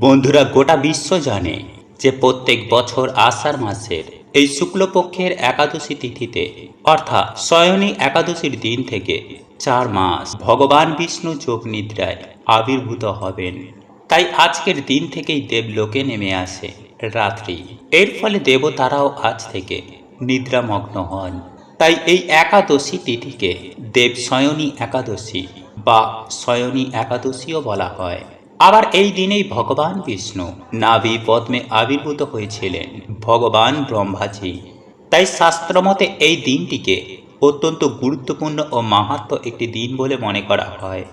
বন্ধুরা, গোটা বিশ্ব জানে যে প্রত্যেক বছর আষাঢ় মাসের এই শুক্লপক্ষের একাদশী তিথিতে অর্থাৎ শয়নী একাদশীর দিন থেকে 4 মাস ভগবান বিষ্ণু যোগ নিদ্রায় আবির্ভূত হবেন। তাই আজকের দিন থেকেই দেবলোকে নেমে আসে রাত্রি। এর ফলে দেবতারাও আজ থেকে নিদ্রামগ্ন হন। তাই এই একাদশী তিথিকে দেব শয়নী একাদশী বা শয়নী একাদশীও বলা হয়। আবার এই দিনেই ভগবান বিষ্ণু নাভি পদ্মে আবির্ভূত হয়েছিলেন ভগবান ব্রহ্মাজি। তাই শাস্ত্রমতে এই দিনটিকে অত্যন্ত গুরুত্বপূর্ণ ও মাহাত্ম্য একটি দিন বলে মনে করা হয়।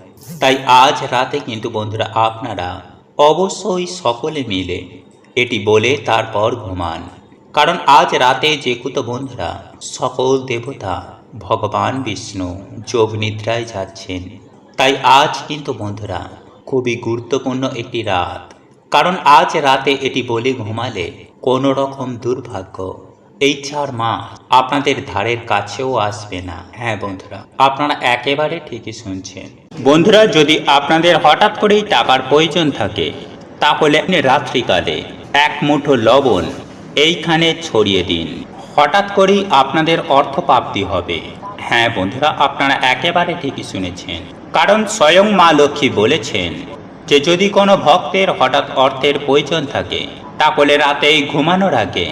তাই আজ রাতে কিন্তু বন্ধুরা আপনারা অবশ্যই সকলে মিলে এটি বলে তারপর ঘুমান। কারণ আজ রাতে যেহেতু বন্ধুরা সকল দেবতা ভগবান বিষ্ণু যোগ নিদ্রায় যাচ্ছেন, তাই আজ কিন্তু বন্ধুরা খুবই গুরুত্বপূর্ণ একটি রাত। কারণ আজ রাতে এটি বলে ঘুমালে কোনো রকম দুর্ভাগ্য এই 4 মাস আপনাদের ধারের কাছেও আসবে না। হ্যাঁ বন্ধুরা, আপনারা একেবারে ঠিকই শুনছেন। বন্ধুরা, যদি আপনাদের হঠাৎ করেই টাকার প্রয়োজন থাকে তাহলে আপনি রাত্রিকালে 1 মুঠো লবণ এইখানে ছড়িয়ে দিন। হঠাৎ করেই আপনাদের অর্থপ্রাপ্তি হবে। হ্যাঁ বন্ধুরা, আপনারা একেবারে ঠিকই শুনেছেন। কারণ স্বয়ং মা লক্ষ্মী বলেছেন যে যদি কোনো ভক্তের হঠাৎ অর্থের প্রয়োজন থাকে তাহলে রাতেই ঘুমানোর আগে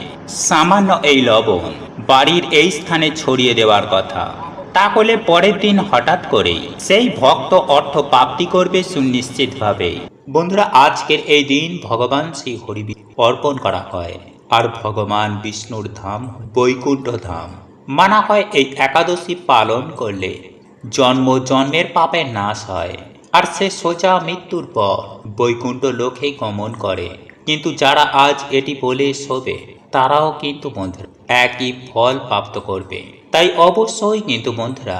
সামান্য এই লবণ বাড়ির এই স্থানে ছড়িয়ে দেওয়ার কথা। তাহলে পরের দিন হঠাৎ করেই সেই ভক্ত অর্থ প্রাপ্তি করবে সুনিশ্চিতভাবে। বন্ধুরা, আজকের এই দিন ভগবান শ্রী হরি অর্পণ করা হয়। আর ভগবান বিষ্ণুর ধাম বৈকুণ্ঠ ধাম মানা হয়। এই একাদশী পালন করলে জন্ম জন্মের পাপের নাশ হয় আর সে সোজা মৃত্যুর পর বৈকুণ্ঠ লোকে গমন করে। কিন্তু যারা আজ এটি বলে শোবে তারাও কিন্তু বন্ধুরা একই ফল প্রাপ্ত করবে। তাই অবশ্যই কিন্তু বন্ধুরা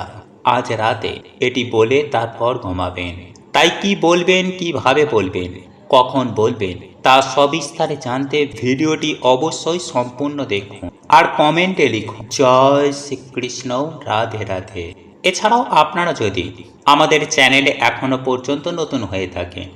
আজ রাতে এটি বলে তারপর ঘুমাবেন। তাই কি বলবেন, কিভাবে বলবেন, কখন বলবেন তা সবিস্তারে জানতে ভিডিওটি অবশ্যই সম্পূর্ণ দেখুন আর কমেন্টে লিখুন জয় শ্রীকৃষ্ণ, রাধে রাধে। এছাড়াও আপনারা যদি আমাদের চ্যানেলে এখনো পর্যন্ত নতুন হয়ে থাকেন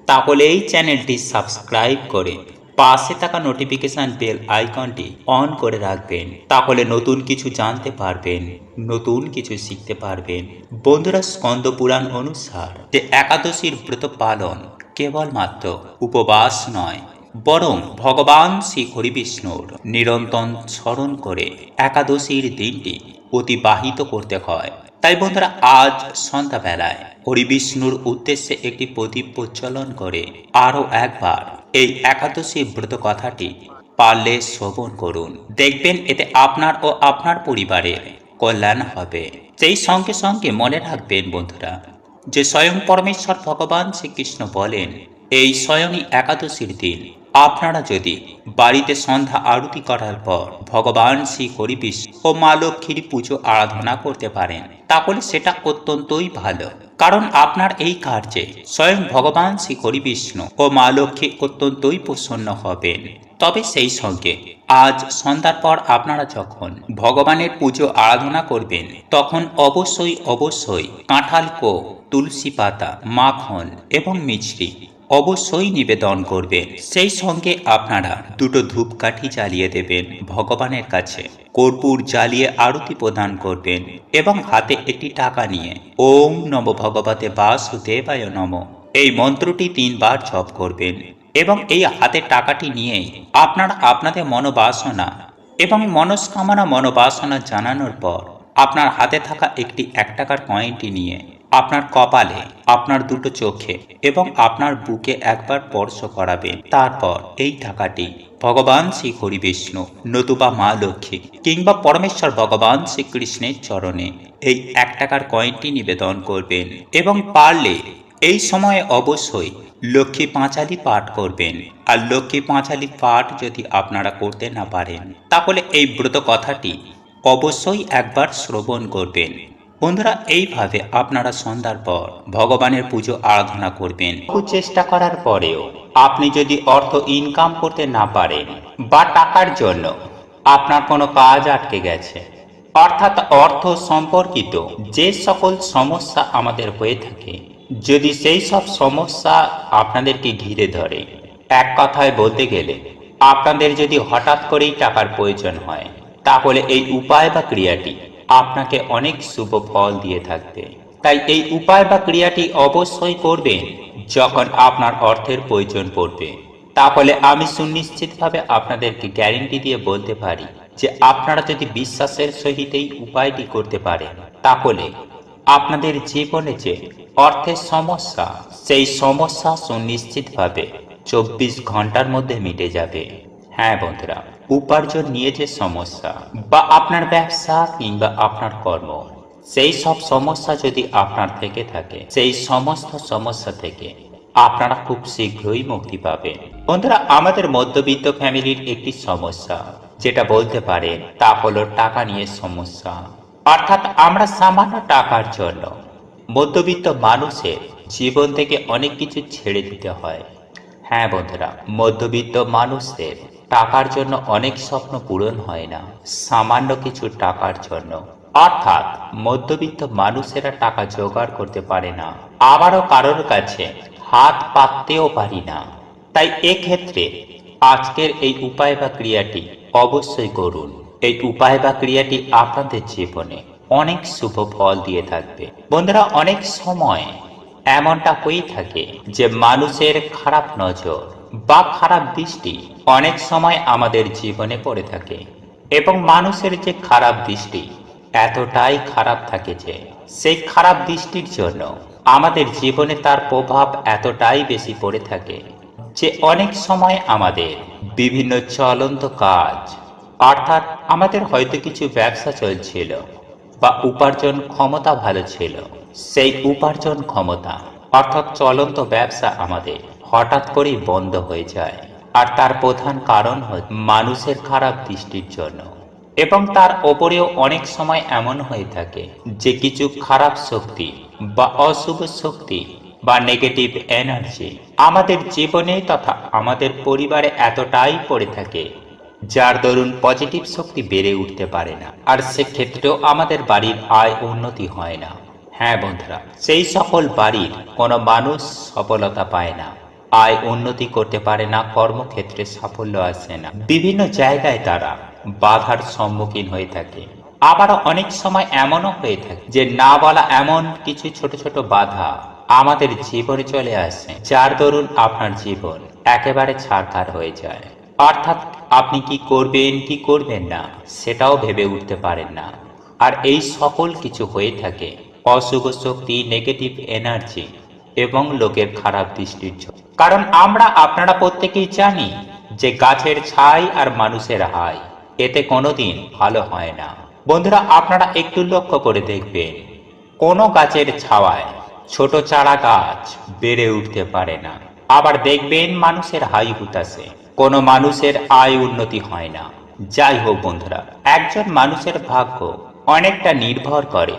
তাহলে এই চ্যানেলটি সাবস্ক্রাইব করে পাশে থাকা নোটিফিকেশন বেল আইকনটি অন করে রাখবেন। তাহলে নতুন কিছু জানতে পারবেন, নতুন কিছু শিখতে পারবেন। বন্ধুরা, স্কন্দ পুরাণ অনুসার যে একাদশীর ব্রত পালন কেবলমাত্র উপবাস নয়, বরং ভগবান শ্রী হরি বিষ্ণুর নিরন্তর স্মরণ করে একাদশীর দিনটি অতিবাহিত করতে হয়। তাই বন্ধুরা আজ সন্ধ্যাবেলায় হরি বিষ্ণুর উদ্দেশ্যে একটি প্রদীপ প্রজ্বলন করে আরও একবার এই একাদশী ব্রত কথাটি পারলে শ্রবণ করুন। দেখবেন এতে আপনার ও আপনার পরিবারের কল্যাণ হবে। সেই সঙ্গে সঙ্গে মনে রাখবেন বন্ধুরা যে স্বয়ং পরমেশ্বর ভগবান শ্রীকৃষ্ণ বলেন এই শয়নী একাদশীর দিন আপনারা যদি বাড়িতে সন্ধ্যা আরতি করার পর ভগবান শ্রী হরি বিষ্ণু ও মা লক্ষ্মীর পুজো আরাধনা করতে পারেন তাহলে সেটা অত্যন্তই ভালো। কারণ আপনার এই কার্যে স্বয়ং ভগবান শ্রী হরি বিষ্ণু ও মা লক্ষ্মী অত্যন্তই প্রসন্ন হবেন। তবে সেই সঙ্গে আজ সন্ধ্যার পর আপনারা যখন ভগবানের পুজো আরাধনা করবেন তখন অবশ্যই কাঁঠাল কো, তুলসী পাতা, মাখন এবং মিছরি অবশ্যই নিবেদন করবেন। সেই সঙ্গে আপনারা 2টো ধূপকাঠি জ্বালিয়ে দেবেন ভগবানের কাছে, কর্পূর জ্বালিয়ে আরতি প্রদান করবেন এবং হাতে একটি টাকা নিয়ে ওম নমো ভগবতে বাসুদেবায় নমঃ এই মন্ত্রটি 3 বার জপ করবেন এবং এই হাতের টাকাটি নিয়েই আপনারা আপনাদের মনোবাসনা এবং মনস্কামনা জানানোর পর আপনার হাতে থাকা একটি 1 টাকার কয়েনটি নিয়ে আপনার কপালে, আপনার 2টো চোখে এবং আপনার বুকে একবার স্পর্শ করাবেন। তারপর এই টাকাটি ভগবান শ্রী হরি বিষ্ণু নতুবা মা লক্ষ্মী কিংবা পরমেশ্বর ভগবান শ্রীকৃষ্ণের চরণে এই 1 টাকার কয়েনটি নিবেদন করবেন এবং পারলে এই সময়ে অবশ্যই লক্ষ্মী পাঁচালী পাঠ করবেন। আর লক্ষ্মী পাঁচালী পাঠ যদি আপনারা করতে না পারেন তাহলে এই ব্রত কথাটি অবশ্যই একবার শ্রবণ করবেন। বন্ধুরা, এইভাবে আপনারা সন্ধ্যার পর ভগবানের পুজো আরাধনা করবেন। চেষ্টা করার পরেও আপনি যদি অর্থ ইনকাম করতে না পারেন বা টাকার জন্য আপনার কোনো কাজ আটকে গেছে, অর্থাৎ অর্থ সম্পর্কিত যে সকল সমস্যা আমাদের হয়ে থাকে, যদি সেই সব সমস্যা আপনাদেরকে ঘিরে ধরে এক কথায় বলতে গেলে আপনাদের যদি হঠাৎ করেই টাকার প্রয়োজন হয়, তাহলে এই উপায় বা ক্রিয়াটি আপনাকে অনেক শুভ ফল দিয়ে থাকবে। তাই এই উপায় বা ক্রিয়াটি অবশ্যই করবেন যখন আপনার অর্থের প্রয়োজন পড়বে। তাহলে আমি সুনিশ্চিতভাবে আপনাদেরকে গ্যারেন্টি দিয়ে বলতে পারি যে আপনারা যদি বিশ্বাসের সহিত এই উপায়টি করতে পারেন, তাহলে আপনাদের জীবনে যে অর্থের সমস্যা, সেই সমস্যা সুনিশ্চিতভাবে 24 ঘন্টার মধ্যে মিটে যাবে। হ্যাঁ বন্ধুরা, উপার্জন নিয়ে যে সমস্যা বা আপনার ব্যবসা কিংবা আপনার কর্ম, সেই সব সমস্যা যদি আপনার থেকে থাকে, সেই সমস্ত সমস্যা থেকে আপনারা খুব শীঘ্রই মুক্তি পাবেন। বন্ধুরা, আমাদের মধ্যবিত্ত ফ্যামিলির একটি সমস্যা যেটা বলতে পারেন তা হলো টাকা নিয়ে সমস্যা। অর্থাৎ আমরা সামান্য টাকার জন্য মধ্যবিত্ত মানুষের জীবন থেকে অনেক কিছু ছেড়ে দিতে হয়। হ্যাঁ বন্ধুরা, মধ্যবিত্ত মানুষদের টাকার জন্য অনেক স্বপ্ন পূরণ হয় না, সামান্য কিছু টাকার জন্য। অর্থাৎ মধ্যবিত্ত মানুষেরা টাকা জোগাড় করতে পারে না, আবারও কারোর কাছে হাত পাততেও পারি না। তাই এক্ষেত্রে আজকের এই উপায় বা ক্রিয়াটি অবশ্যই করুন। এই উপায় বা ক্রিয়াটি আপনাদের জীবনে অনেক শুভ ফল দিয়ে থাকবে। বন্ধুরা, অনেক সময় এমনটা হয়ে থাকে যে মানুষের খারাপ নজর বা খারাপ দৃষ্টি অনেক সময় আমাদের জীবনে পড়ে থাকে, এবং মানুষের যে খারাপ দৃষ্টি এতটাই খারাপ থাকে যে সেই খারাপ দৃষ্টির জন্য আমাদের জীবনে তার প্রভাব এতটাই বেশি পড়ে থাকে যে অনেক সময় আমাদের বিভিন্ন চলন্ত কাজ, অর্থাৎ আমাদের হয়তো কিছু ব্যবসা চলছিল বা উপার্জন ক্ষমতা ভালো ছিল, সেই উপার্জন ক্ষমতা অর্থাৎ চলন্ত ব্যবসা আমাদের হঠাৎ করেই বন্ধ হয়ে যায়। আর তার প্রধান কারণ হচ্ছে মানুষের খারাপ দৃষ্টির জন্য। এবং তার ওপরেও অনেক সময় এমন হয়ে থাকে যে কিছু খারাপ শক্তি বা অশুভ শক্তি বা নেগেটিভ এনার্জি আমাদের জীবনে তথা আমাদের পরিবারে এতটাই পড়ে থাকে, যার দরুন পজিটিভ শক্তি বেড়ে উঠতে পারে না, আর সেক্ষেত্রেও আমাদের বাড়ির আয় উন্নতি হয় না। হ্যাঁ বন্ধুরা, সেই সকল বাড়ির কোনো মানুষ সফলতা পায় না, আয় উন্নতি করতে পারে না, কর্মক্ষেত্রে সাফল্য আসে না, বিভিন্ন জায়গায় তারা বাধার সম্মুখীন হয়ে থাকে। আবারও অনেক সময় এমনও হয়ে থাকে যে না বলা এমন কিছু ছোট ছোট বাধা আমাদের জীবনে চলে আসে, যার দরুন আপনার জীবন একেবারে ছারখার হয়ে যায়। অর্থাৎ আপনি কি করবেন কি করবেন না সেটাও ভেবে উঠতে পারেন না। আর এই সকল কিছু হয়ে থাকে অশুভ শক্তি, নেগেটিভ এনার্জি এবং লোকের খারাপ দৃষ্টির জন্য। কারণ আপনারা প্রত্যেকেই জানি যে গাছের ছাই আর মানুষের হাই, এতে কোনোদিন ভালো হয় না। বন্ধুরা, আপনারা একটু লক্ষ্য করে দেখবেন, কোনো গাছের ছাওয়ায় ছোট চারা গাছ বেড়ে উঠতে পারে না। আবার দেখবেন মানুষের হাই হুতাশে কোনো মানুষের আয় উন্নতি হয় না। যাই হোক বন্ধুরা, একজন মানুষের ভাগ্য অনেকটা নির্ভর করে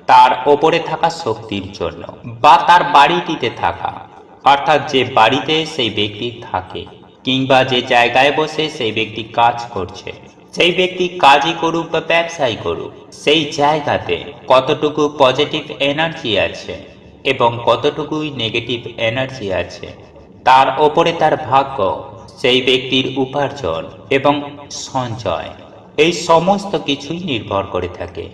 তার ওপরে থাকা শক্তির জন্য বা তার বাড়িটিতে থাকা, অর্থাৎ যে বাড়িতে সেই ব্যক্তি থাকে কিংবা যে জায়গায় বসে সেই ব্যক্তি কাজ করছে, সেই ব্যক্তি কাজই করুক বা ব্যবসাই করুক, সেই জায়গাতে কতটুকু পজিটিভ এনার্জি আছে এবং কতটুকুই নেগেটিভ এনার্জি আছে, তার ওপরে তার ভাগ্য, সেই ব্যক্তির উপার্জন এবং সঞ্চয়, এই সমস্ত কিছুই নির্ভর করে থাকে।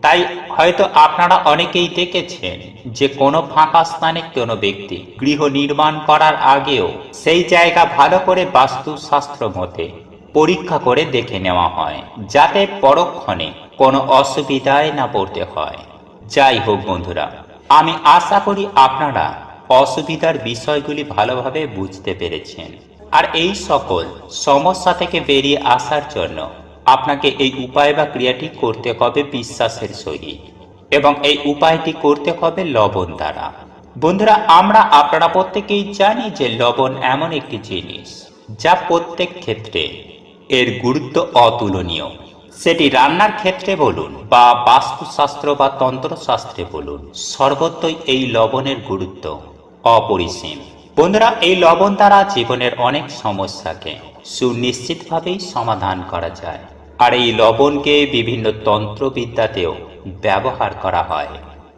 তাই হয়তো আপনারা অনেকেই দেখেছেন যে কোনো ফাঁকা স্থানে কোনো ব্যক্তি গৃহ নির্মাণ করার আগেও সেই জায়গা ভালো করে বাস্তুশাস্ত্র মতে পরীক্ষা করে দেখে নেওয়া হয়, যাতে পরক্ষণে কোনো অসুবিধায় না পড়তে হয়। যাই হোক বন্ধুরা, আমি আশা করি আপনারা অসুবিধার বিষয়গুলি ভালোভাবে বুঝতে পেরেছেন। আর এই সকল সমস্যা থেকে বেরিয়ে আসার জন্য আপনাকে এই উপায় বা ক্রিয়াটি করতে হবে বিশ্বাসের সহিত, এবং এই উপায়টি করতে হবে লবণ দ্বারা। বন্ধুরা, আপনারা প্রত্যেকেই জানি যে লবণ এমন একটি জিনিস যা প্রত্যেক ক্ষেত্রে এর গুরুত্ব অতুলনীয়। সেটি রান্নার ক্ষেত্রে বলুন বা বাস্তুশাস্ত্র বা তন্ত্রশাস্ত্রে বলুন, সর্বত্রই এই লবণের গুরুত্ব অপরিসীম। বন্ধুরা, এই লবণ দ্বারা জীবনের অনেক সমস্যাকে সুনিশ্চিতভাবেই সমাধান করা যায়। আর এই লবণকে বিভিন্ন তন্ত্রবিদ্যাতেও ব্যবহার করা হয়,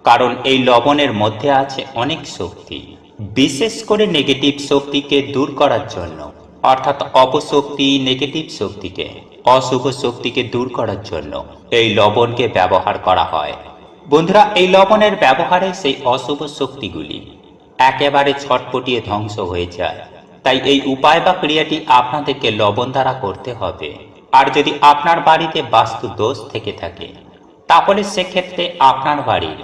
কারণ এই লবণের মধ্যে আছে অনেক শক্তি। বিশেষ করে নেগেটিভ শক্তিকে দূর করার জন্য, অর্থাৎ অপশক্তি, নেগেটিভ শক্তিকে, অশুভ শক্তিকে দূর করার জন্য এই লবণকে ব্যবহার করা হয়। বন্ধুরা, এই লবণের ব্যবহারে সেই অশুভ শক্তিগুলি একেবারে ছটপটিয়ে ধ্বংস হয়ে যায়। তাই এই উপায় বা ক্রিয়াটি আপনাদেরকে লবণ দ্বারা করতে হবে। আর যদি আপনার বাড়িতে বাস্তু দোষ থেকে থাকে, তাহলে সেক্ষেত্রে আপনার বাড়ির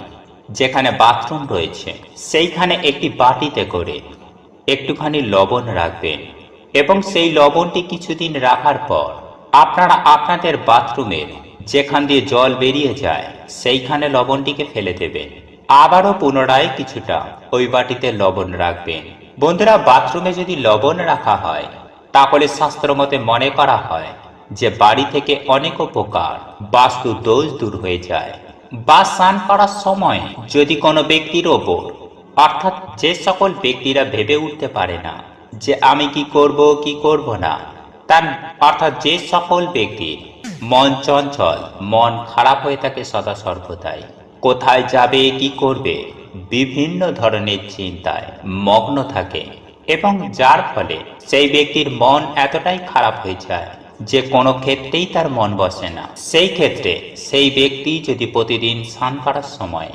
যেখানে বাথরুম রয়েছে সেইখানে একটি বাটিতে করে একটুখানি লবণ রাখবেন এবং সেই লবণটি কিছুদিন রাখার পর আপনারা আপনাদের বাথরুমের যেখান দিয়ে জল বেরিয়ে যায় সেইখানে লবণটিকে ফেলে দেবেন। আবারও পুনরায় কিছুটা ওই বাটিতে লবণ রাখবেন। বন্ধুরা, বাথরুমে যদি লবণ রাখা হয় তাহলে শাস্ত্রমতে মনে করা হয় যে বাড়ি থেকে অনেক উপকার, বাস্তু দোষ দূর হয়ে যায়। বা স্নান করার সময় যদি কোনো ব্যক্তির ওপর, অর্থাৎ যে সকল ব্যক্তিরা ভেবে উঠতে পারে না যে আমি কি করব না, তার অর্থাৎ যে সকল ব্যক্তির মন চঞ্চল, মন খারাপ হয়ে থাকে সদা সর্বদাই, কোথায় যাবে, কি করবে, বিভিন্ন ধরনের চিন্তায় মগ্ন থাকে এবং যার ফলে সেই ব্যক্তির মন এতটাই খারাপ হয়ে যায় যে কোনো ক্ষেত্রেই তার মন বসে না। সেই ক্ষেত্রে সেই ব্যক্তি যদি প্রতিদিন স্নান করার সময়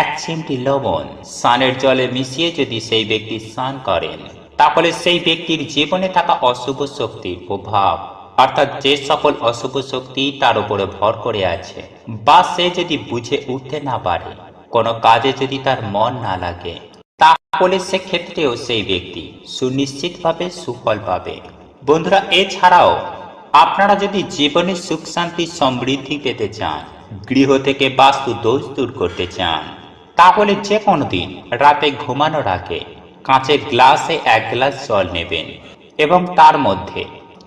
এক চিমটি লবণ স্নানের জলে মিশিয়ে যদি সেই ব্যক্তি স্নান করেন, তাহলে সেই ব্যক্তির জীবনে থাকা অশুভ শক্তির প্রভাব, অর্থাৎ যে সকল অশুভ শক্তি তার উপরে ভর করে আছে, বা সে যদি বুঝে উঠতে না পারে, কোনো কাজে যদি তার মন না লাগে, তাহলে সেক্ষেত্রেও সেই ব্যক্তি সুনিশ্চিতভাবে সুফল পাবে। বন্ধুরা, এছাড়াও আপনারা যদি জীবনে সুখ শান্তি সমৃদ্ধি পেতে চান, গৃহ থেকে বাস্তু দোষ দূর করতে চান, তাহলে যে কোনো দিন রাতে ঘুমানোর আগে কাঁচের গ্লাসে 1 গ্লাস জল নেবেন এবং তার মধ্যে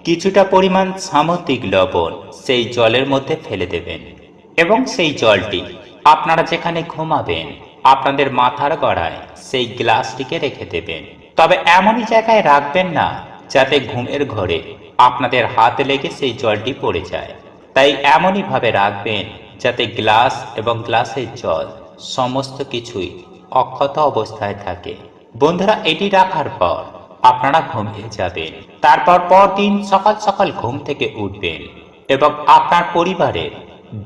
কিছুটা পরিমাণ সামুদ্রিক লবণ সেই জলের মধ্যে ফেলে দেবেন এবং সেই জলটি আপনারা যেখানে ঘুমাবেন আপনাদের মাথার গড়ায় সেই গ্লাসটিকে রেখে দেবেন। তবে এমনই জায়গায় রাখবেন না যাতে ঘুমের ঘরে আপনাদের হাত লেগে সেই জলটি পড়ে যায়। তাই এমনই ভাবে রাখবেন যাতে গ্লাস এবং গ্লাসের জল সমস্ত কিছুই অক্ষত অবস্থায় থাকে। বন্ধুরা, এটি রাখার পর আপনারা ঘুমিয়ে যাবেন। তারপর পরদিন সকাল সকাল ঘুম থেকে উঠবেন এবং আপনার পরিবারের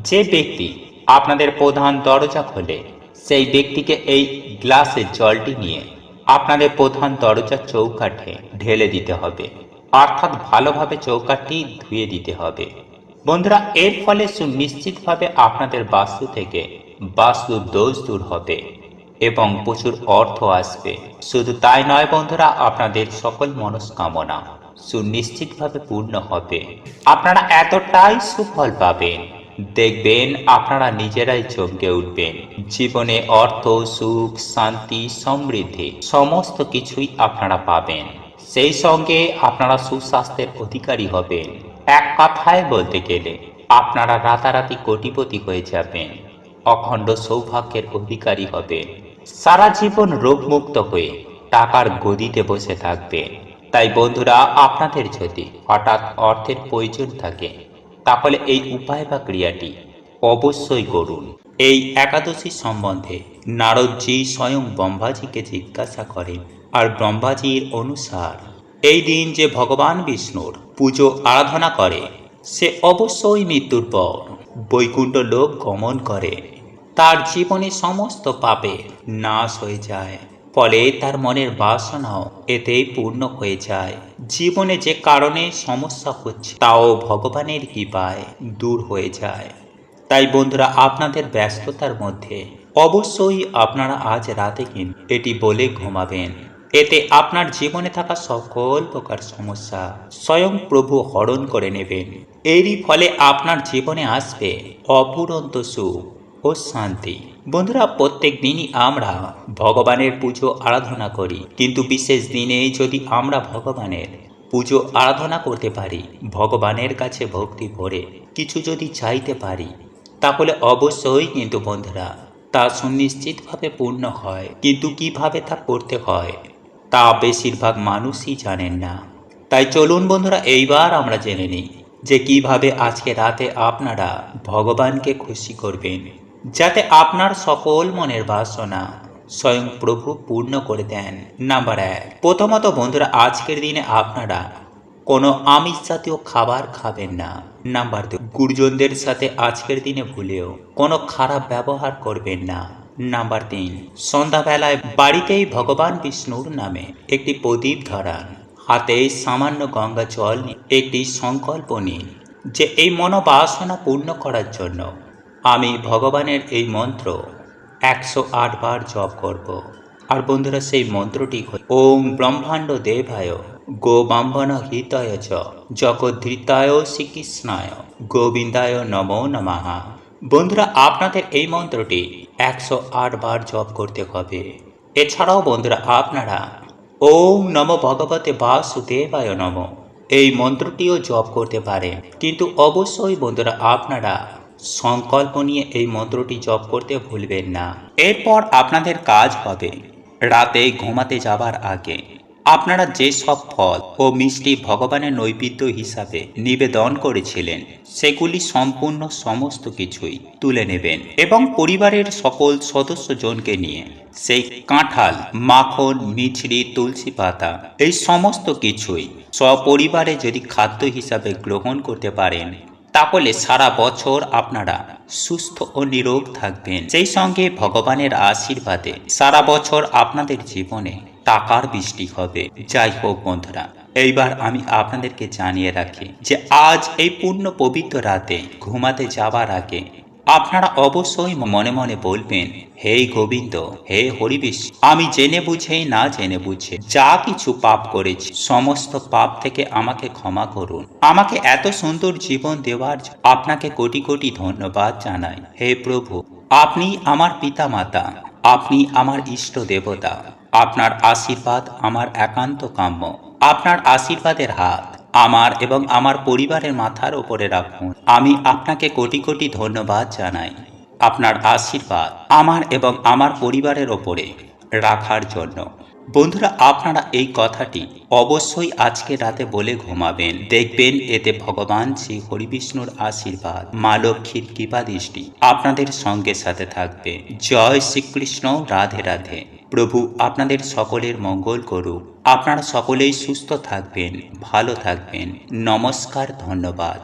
যে ব্যক্তি আপনাদের প্রধান দরজা খোলে সেই ব্যক্তিকে এই গ্লাসের জলটি নিয়ে আপনাদের প্রধান দরজার চৌকাঠে ঢেলে দিতে হবে, অর্থাৎ ভালোভাবে চৌকাঠটি ধুয়ে দিতে হবে। বন্ধুরা, এর ফলে সুনিশ্চিতভাবে আপনাদের বাস্তু থেকে বাস্তু দোষ দূর হবে এবং প্রচুর অর্থ আসবে। শুধু তাই নয় বন্ধুরা, আপনাদের সকল মনস্কামনা সুনিশ্চিতভাবে পূর্ণ হবে। আপনারা এতটাই সুফল পাবেন, দেখবেন আপনারা নিজেরাই চমকে উঠবেন। জীবনে অর্থ, সুখ, শান্তি, সমৃদ্ধি সমস্ত কিছুই আপনারা পাবেন। সেই সঙ্গে আপনারা সুস্বাস্থ্যের অধিকারী হবেন। এক কথায় বলতে গেলে আপনারা রাতারাতি কোটিপতি হয়ে যাবেন, অখণ্ড সৌভাগ্যের অধিকারী হবেন, সারা জীবন রোগমুক্ত হয়ে টাকার গদিতে বসে থাকবেন। তাই বন্ধুরা, আপনাদের যদি হঠাৎ অর্থের প্রয়োজন থাকে তাহলে এই উপায় বা ক্রিয়াটি অবশ্যই করুন। এই একাদশী সম্বন্ধে নারদজি স্বয়ং ব্রহ্মাজিকে জিজ্ঞাসা করেন, আর ব্রহ্মাজির অনুসার এই দিন যে ভগবান বিষ্ণুর পুজো আরাধনা করে সে অবশ্যই মৃত্যুর পর বৈকুণ্ঠ লোক গমন করে। তার জীবনে সমস্ত পাপে নাশ হয়ে যায়, ফলে তার মনের বাসনাও এতেই পূর্ণ হয়ে যায়। জীবনে যে কারণে সমস্যা হচ্ছে তাও ভগবানের কৃপায় দূর হয়ে যায়। তাই বন্ধুরা, আপনাদের ব্যস্ততার মধ্যে অবশ্যই আপনারা আজ রাতে কিন্তু এটি বলে ঘুমাবেন। এতে আপনার জীবনে থাকা সকল প্রকার সমস্যা স্বয়ং প্রভু হরণ করে নেবেন। এরই ফলে আপনার জীবনে আসবে অফুরন্ত সুখ ও শান্তি। বন্ধুরা, প্রত্যেক দিনই আমরা ভগবানের পুজো আরাধনা করি, কিন্তু বিশেষ দিনে যদি আমরা ভগবানের পুজো আরাধনা করতে পারি, ভগবানের কাছে ভক্তি ভরে কিছু যদি চাইতে পারি, তাহলে অবশ্যই কিন্তু বন্ধুরা তা সুনিশ্চিতভাবে পূর্ণ হয়। কিন্তু কিভাবে তা করতে হয় তা বেশিরভাগ মানুষই জানেন না। তাই চলুন বন্ধুরা, এইবার আমরা জেনে নিই যে কিভাবে আজকে রাতে আপনারা ভগবানকে খুশি করবেন, যাতে আপনার সকল মনের বাসনা স্বয়ং প্রভু পূর্ণ করে দেন। নাম্বার 1, প্রথমত বন্ধুরা, আজকের দিনে আপনারা কোনো আমিষ জাতীয় খাবার খাবেন না। নাম্বার 2, গুরুজনদের সাথে আজকের দিনে ভুলেও কোনো খারাপ ব্যবহার করবেন না। নাম্বার 3, সন্ধ্যাবেলায় বাড়িতেই ভগবান বিষ্ণুর নামে একটি প্রদীপ ধরান। হাতে সামান্য গঙ্গা জল নিয়ে একটি সংকল্প নিন যে এই মনোবাসনা পূর্ণ করার জন্য আমি ভগবানের এই মন্ত্র 108 বার জপ করব। আর বন্ধুরা, সেই মন্ত্রটি ওম ব্রহ্মাণ্ড দেবায় গোবাম্বন হিতায় চ জগদ্ধৃতায় শ্রীকৃষ্ণায় গোবিন্দায় নমো নমঃ। বন্ধুরা, আপনাদের এই মন্ত্রটি 108 বার জপ করতে হবে। এছাড়াও বন্ধুরা, আপনারা ওম নমো ভগবতে বাসুদেবায় নমঃ এই মন্ত্রটিও জপ করতে পারেন, কিন্তু অবশ্যই বন্ধুরা আপনারা সংকল্প নিয়ে এই মন্ত্রটি জপ করতে ভুলবেন না। এরপর আপনাদের কাজ হবে রাতে ঘুমাতে যাবার আগে আপনারা যে সব ফল ও মিষ্টি ভগবানের নৈবেদ্য হিসাবে নিবেদন করেছিলেন সেগুলি সম্পূর্ণ সমস্ত কিছুই তুলে নেবেন এবং পরিবারের সকল সদস্যজনকে নিয়ে সেই কাঁঠাল, মাখন, মিছরি, তুলসী পাতা এই সমস্ত কিছুই সপরিবারে যদি খাদ্য হিসাবে গ্রহণ করতে পারেন তাহলে সারা বছর আপনারা সুস্থ ও নিরোগ থাকবেন। সেই সঙ্গে ভগবানের আশীর্বাদে সারা বছর আপনাদের জীবনে টাকার বৃষ্টি হবে। যাই হোক বন্ধুরা, এইবার আমি আপনাদেরকে জানিয়ে রাখি যে আজ এই পূর্ণ পবিত্র রাতে ঘুমাতে যাবার আগে আপনারা অবশ্যই মনে মনে বলবেন, হে গোবিন্দ, হে হরিবিশ, আমি জেনে বুঝে না জেনে বুঝে যা কিছু পাপ করেছি সমস্ত পাপ থেকে আমাকে ক্ষমা করুন। আমাকে এত সুন্দর জীবন দেওয়ার আপনাকে কোটি কোটি ধন্যবাদ জানাই। হে প্রভু, আপনি আমার পিতা মাতা, আপনি আমার ইষ্ট দেবতা, আপনার আশীর্বাদ আমার একান্ত কাম্য। আপনার আশীর্বাদের হাত আমার এবং আমার পরিবারের মাথার উপরে রাখুন। আমি আপনাকে কোটি কোটি ধন্যবাদ জানাই আপনার আশীর্বাদ আমার এবং আমার পরিবারের ওপরে রাখার জন্য। বন্ধুরা, আপনারা এই কথাটি অবশ্যই আজকে রাতে বলে ঘুমাবেন। দেখবেন এতে ভগবান শ্রী হরিবিষ্ণুর আশীর্বাদ, মা লক্ষ্মীর কৃপা দৃষ্টি আপনাদের সঙ্গে সাথে থাকবে। জয় শ্রীকৃষ্ণ, রাধে রাধে। প্রভু আপনাদের সকলের মঙ্গল করুক। আপনারা সকলেই সুস্থ থাকবেন, ভালো থাকবেন। নমস্কার, ধন্যবাদ।